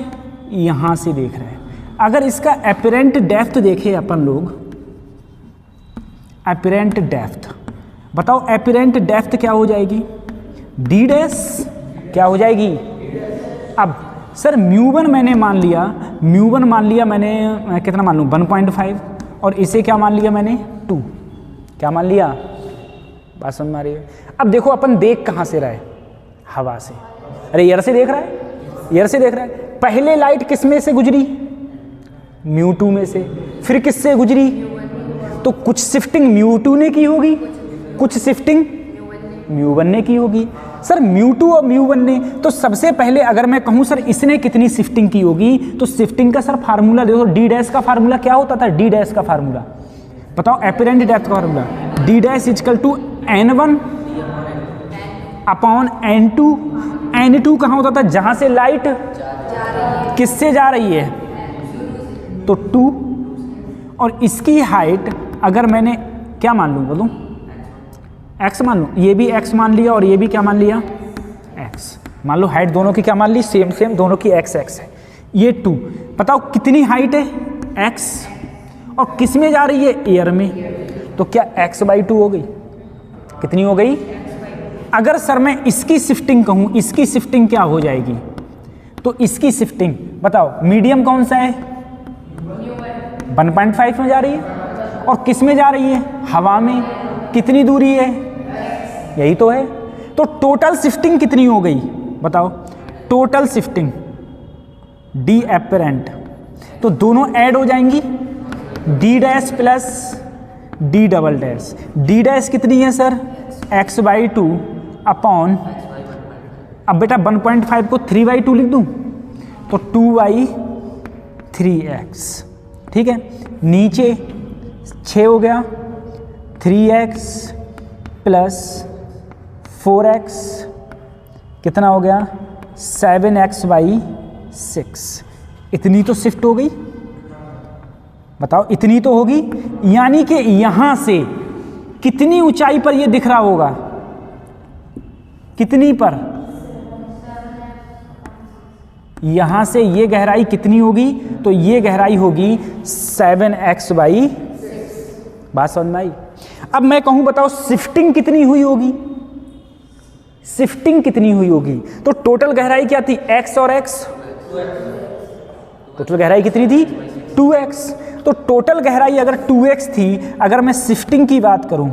यहाँ से देख रहे हैं। अगर इसका एपरेंट डेप्थ देखें अपन लोग, एपरेंट डेप्थ बताओ, एपरेंट डेप्थ क्या हो जाएगी? डी डैश क्या हो जाएगी? अब सर μ1 मैंने मान लिया मैंने, कितना मान लूँ? 1.5, और इसे क्या मान लिया मैंने? 2। क्या मान लिया? बात समझ में आ रही है? अब देखो अपन देख कहाँ से रहा है? हवा से। अरे एयर से देख रहा है, पहले लाइट किस में से गुजरी? μ2 में से। फिर किससे गुजरी? तो कुछ शिफ्टिंग μ2 ने की होगी, कुछ शिफ्टिंग μ1 ने की होगी। सर μ2 और μ1 ने, तो सबसे पहले अगर मैं कहूं सर इसने कितनी शिफ्टिंग की होगी, तो शिफ्टिंग का सर फार्मूला देखो, डी डैश का फार्मूला क्या होता था? डी डैश का फार्मूला बताओ, एपरेंट डेप्थ का formula, D dash equal to N1 upon N2। N2 कहाँ होता था? जहां से लाइट किससे जा रही है, तो 2। और इसकी हाइट अगर मैंने क्या मान लूँ, बोलूँ x मान लूँ, ये भी x मान लिया और ये भी क्या मान लिया? x मान लो। हाइट दोनों की क्या मान ली? सेम, दोनों की x है। ये 2, बताओ कितनी हाइट है? x, और किस में जा रही है? एयर में। तो क्या x/2 हो गई? कितनी हो गई? अगर सर मैं इसकी शिफ्टिंग कहूँ, इसकी शिफ्टिंग क्या हो जाएगी? तो इसकी शिफ्टिंग बताओ, मीडियम कौन सा है? 1.5 में जा रही है, और किस में जा रही है? हवा में। कितनी दूरी है? यही तो है। तो टोटल शिफ्टिंग कितनी हो गई बताओ? टोटल शिफ्टिंग डी एपरेंट, तो दोनों ऐड हो जाएंगी, D dash plus D double dash. D dash कितनी है सर? x/2 अपॉन, अब बेटा 1.5 को 3/2 लिख दूं, तो 2/3x, ठीक है। नीचे 6 हो गया, 3x प्लस 4x कितना हो गया? 7x/6। इतनी तो शिफ्ट हो गई, बताओ इतनी तो होगी। यानी कि यहां से कितनी ऊंचाई पर ये दिख रहा होगा? कितनी पर? यहां से ये गहराई कितनी होगी? तो ये गहराई होगी 7x/6। बात समझ में आई? अब मैं कहूं बताओ शिफ्टिंग कितनी हुई होगी? शिफ्टिंग कितनी हुई होगी? तो टोटल गहराई क्या थी? x और x, टोटल गहराई कितनी थी? 2x। तो टोटल गहराई अगर 2x थी, अगर मैं शिफ्टिंग की बात करूं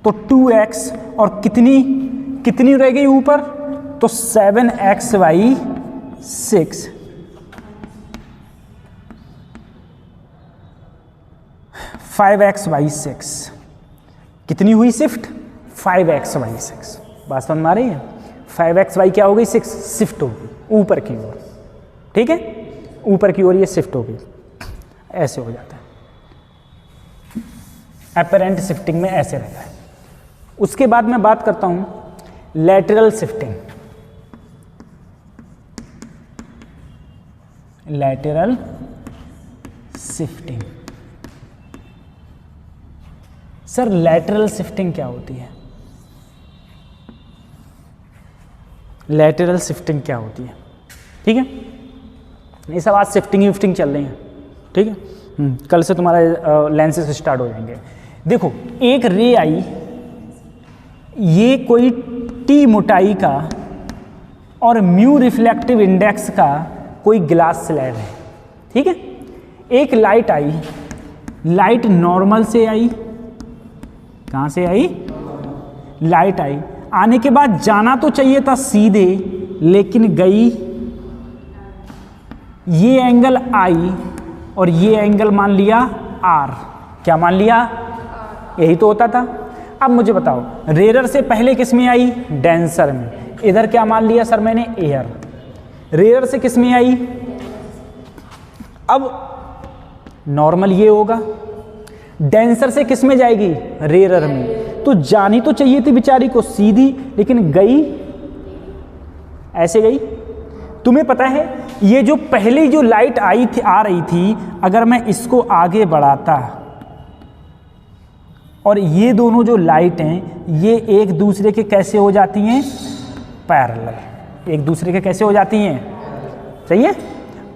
तो 2x और कितनी रह गई ऊपर? तो 7x/6। 5x/6 कितनी हुई शिफ्ट? 5x/6। बात समझ में आ रही है? 5x/y क्या हो गई? 6 शिफ्ट हो गई ऊपर की ओर, ठीक है, ऊपर की ओर ये शिफ्ट हो गई, ऐसे हो जाता है। अपरेंट शिफ्टिंग में ऐसे रहता है। उसके बाद मैं बात करता हूं lateral shifting. Lateral shifting, sir lateral shifting क्या होती है? लैटरल शिफ्टिंग क्या होती है? ठीक है, ये सब आज शिफ्टिंग चल रही है, ठीक है। कल से तुम्हारा लेंसेज स्टार्ट हो जाएंगे। देखो एक रे आई, ये कोई टी मोटाई का और म्यू रिफ्लेक्टिव इंडेक्स का कोई ग्लास स्लैब है, ठीक है। एक लाइट आई, लाइट नॉर्मल से आई, कहाँ से आई? लाइट आई, आने के बाद जाना तो चाहिए था सीधे, लेकिन गई, ये एंगल आई और ये एंगल मान लिया आर। क्या मान लिया? यही तो होता था। अब मुझे बताओ रेयर से पहले किस में आई? डेंसर में। इधर क्या मान लिया सर मैंने? एयर। रेयर से किस में आई? अब नॉर्मल ये होगा, डेंसर से किस में जाएगी? रेयर में। तो जानी तो चाहिए थी बेचारी को सीधी, लेकिन गई ऐसे गई। तुम्हें पता है ये जो पहले जो लाइट आई थी, आ रही थी, अगर मैं इसको आगे बढ़ाता और ये दोनों जो लाइट हैं ये एक दूसरे के कैसे हो जाती हैं? पैरेलल। एक दूसरे के कैसे हो जाती हैं? सही है,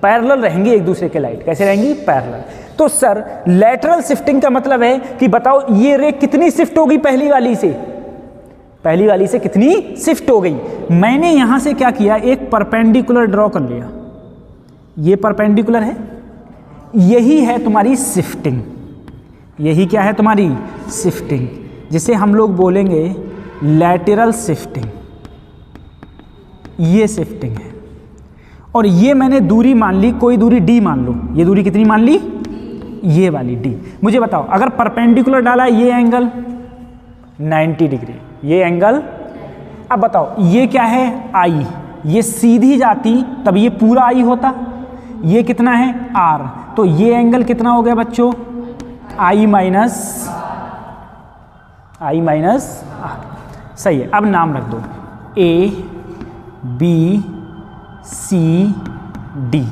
पैरेलल रहेंगी एक दूसरे के लाइट। कैसे रहेंगी? पैरेलल। तो सर लैटरल शिफ्टिंग का मतलब है कि बताओ ये रे कितनी शिफ्ट होगी पहली वाली से? पहली वाली से कितनी शिफ्ट हो गई? मैंने यहां से क्या किया? एक परपेंडिकुलर ड्रॉ कर लिया। ये परपेंडिकुलर है, यही है तुम्हारी शिफ्टिंग। यही क्या है तुम्हारी? शिफ्टिंग, जिसे हम लोग बोलेंगे लैटरल शिफ्टिंग। ये शिफ्टिंग है। और ये मैंने दूरी मान ली, कोई दूरी d मान लो। ये दूरी कितनी मान ली? ये वाली d। मुझे बताओ अगर परपेंडिकुलर डाला ये एंगल 90 डिग्री, ये एंगल। अब बताओ ये क्या है? I। ये सीधी जाती तब ये पूरा I होता। ये कितना है? R। तो ये एंगल कितना हो गया बच्चों? I minus R। सही है। अब नाम रख दो A B C D।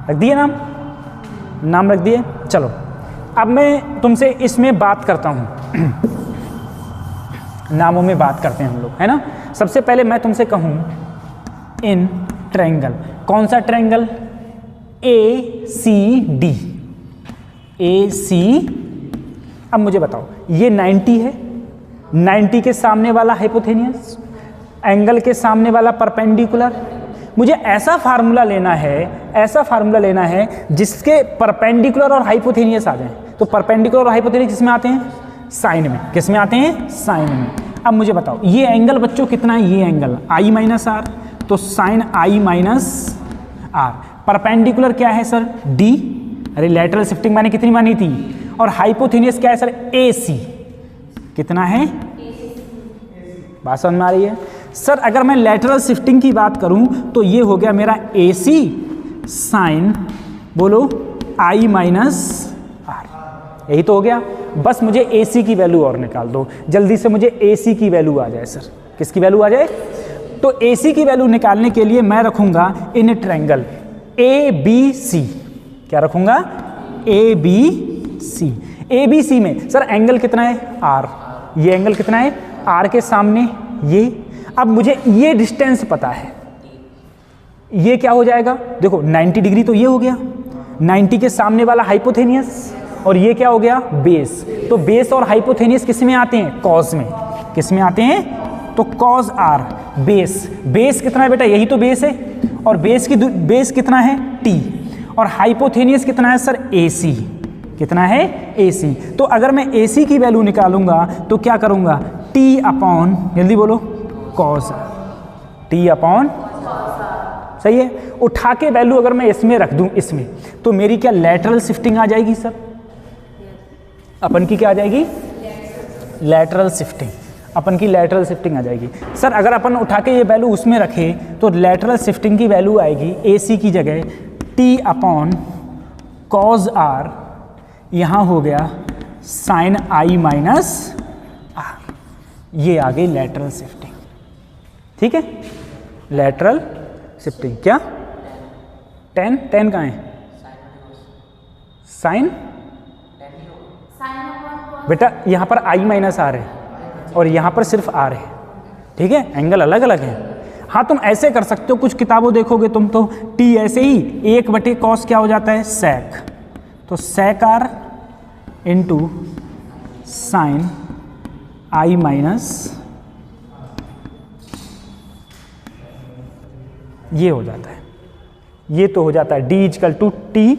रख दिए नाम रख दिए। चलो अब मैं तुमसे इसमें बात करता हूं नामों में बात करते हैं हम लोग, है ना। सबसे पहले मैं तुमसे कहूं इन ट्रायंगल, कौन सा ट्रायंगल? ACD। AC। अब मुझे बताओ ये 90 है, 90 के सामने वाला हाइपोथेनियस, एंगल के सामने वाला परपेंडिकुलर। मुझे ऐसा फार्मूला लेना है जिसके परपेंडिकुलर और हाइपोथेनियस आ जाए। तो परपेंडिकुलर और हाइपोथेनियस किसमें आते हैं? साइन में। किस में आते हैं? साइन में। अब मुझे बताओ ये एंगल बच्चों कितना है? ये एंगल I माइनस आर, तो sine I minus R. Perpendicular क्या है सर? D। अरे लैटरल शिफ्टिंग मैंने कितनी मानी थी? और हाइपोथेनियस क्या है सर? AC। कितना है? बात समझ में आ रही है? सर अगर मैं लैटरल शिफ्टिंग की बात करूं तो ये हो गया मेरा AC साइन, बोलो I माइनस आर। यही तो हो गया। बस मुझे AC की वैल्यू और निकाल दो जल्दी से, मुझे AC की वैल्यू आ जाए सर। किसकी वैल्यू आ जाए? तो AC की वैल्यू निकालने के लिए मैं रखूंगा इन ट्रायंगल ABC। क्या रखूंगा? ABC। ABC में सर एंगल कितना है? R। ये एंगल कितना है? R के सामने ये। अब मुझे ये डिस्टेंस पता है, ये क्या हो जाएगा? देखो 90 डिग्री तो ये हो गया, 90 के सामने वाला हाइपोथेनियस, और ये क्या हो गया? बेस। तो बेस और हाइपोथेनियस किस में आते हैं? कॉस में। किस में आते हैं? तो कॉस R। बेस कितना है बेटा? यही तो बेस है। और बेस कितना है? T। और हाइपोथेनियस कितना है सर? AC। कितना है? AC। तो अगर मैं AC की वैल्यू निकालूंगा तो क्या करूंगा? T अपॉन, जल्दी बोलो, कॉस। T अपॉन, सही है। उठा के वैल्यू अगर मैं इसमें रख दूं, इसमें, तो मेरी क्या लैटरल शिफ्टिंग आ जाएगी सर? अपन की क्या आ जाएगी, लैटरल शिफ्टिंग, अपन की लैटरल शिफ्टिंग आ जाएगी। सर अगर अपन उठा के ये वैल्यू उसमें रखें तो लैटरल शिफ्टिंग की वैल्यू आएगी AC की जगह T अपॉन कॉज R, यहाँ हो गया साइन I माइनस R, ये आ गई लैटरल शिफ्टिंग। ठीक है, लैटरल शिफ्टिंग क्या 10 कहाँ है, साइन बेटा यहाँ पर I माइनस R है और यहाँ पर सिर्फ R है। ठीक है, एंगल अलग अलग है। हाँ तुम ऐसे कर सकते हो, कुछ किताबों देखोगे तुम तो T ऐसे ही 1/cos क्या हो जाता है, sec, तो sec R into sine I minus ये हो जाता है, ये तो हो जाता है D = T